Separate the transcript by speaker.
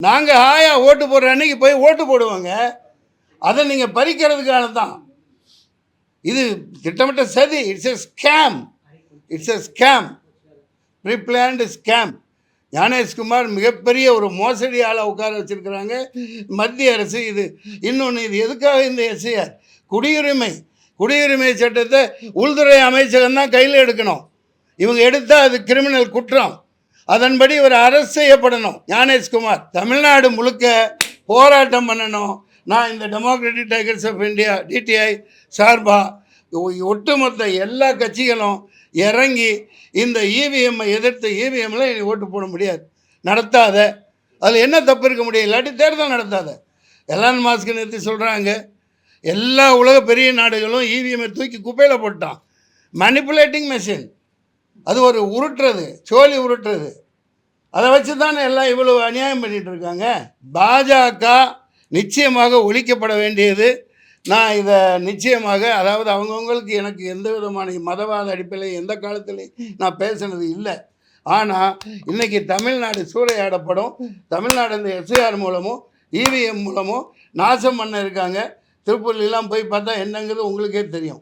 Speaker 1: நாங்கள் ஹாயா ஓட்டு போடுற அன்னைக்கு போய் ஓட்டு போடுவாங்க. அதை நீங்கள் பறிக்கிறதுக்காக தான் இது திட்டமிட்ட சதி. It's a scam. It's a scam. Preplanned scam. Gyanesh Kumar மிகப்பெரிய ஒரு மோசடி ஆளை உட்கார வச்சுருக்கிறாங்க மத்திய அரசு. இது இன்னொன்று, இது எதுக்காக இந்த எஸ்ஐஆர் குடியுரிமை சட்டத்தை உள்துறை அமைச்சகம் தான் கையில் எடுக்கணும். இவங்க எடுத்தால் அது கிரிமினல் குற்றம். அதன்படி இவர் அரசு செய்யப்படணும். ஞானேஷ்குமார் தமிழ்நாடு முழுக்க போராட்டம் பண்ணணும். நான் இந்த democratic tigers of India DTI சார்பாக ஒட்டுமொத்த எல்லா கட்சிகளும் இறங்கி இந்த இவிஎம்மை எதிர்த்து, இவிஎம்மில் இனி ஓட்டு போட முடியாது, நடத்தாத. அதில் என்ன தப்பு இருக்க முடியும்? இல்லாட்டி தேர்தல் நடத்தாத. எலான் மாஸ்க் நிறுத்தி சொல்கிறாங்க. எல்லா உலக பெரிய நாடுகளும் இவிஎம்மை தூக்கி குப்பையில் போட்டான். Manipulating machine. அது ஒரு உருட்டுறது, சோழி உருட்டுறது. அதை வச்சு தானே எல்லாம் இவ்வளவு அநியாயம் பண்ணிகிட்டு இருக்காங்க. பாஜக நிச்சயமாக ஒழிக்கப்பட வேண்டியது. நான் இதை நிச்சயமாக, அதாவது அவங்கவுங்களுக்கு எனக்கு எந்த விதமான மதவாத அடிப்படையில் எந்த காலத்துலையும் நான் பேசுனது இல்லை. ஆனால் இன்றைக்கி தமிழ்நாடு சூறையாடப்படும். தமிழ்நாடு இந்த எஸ்ஐஆர் மூலமோ இவிஎம் மூலமோ நாசம் பண்ண இருக்காங்க. திருப்பூர்லாம் போய் பார்த்தா என்னங்கிறது உங்களுக்கே தெரியும்.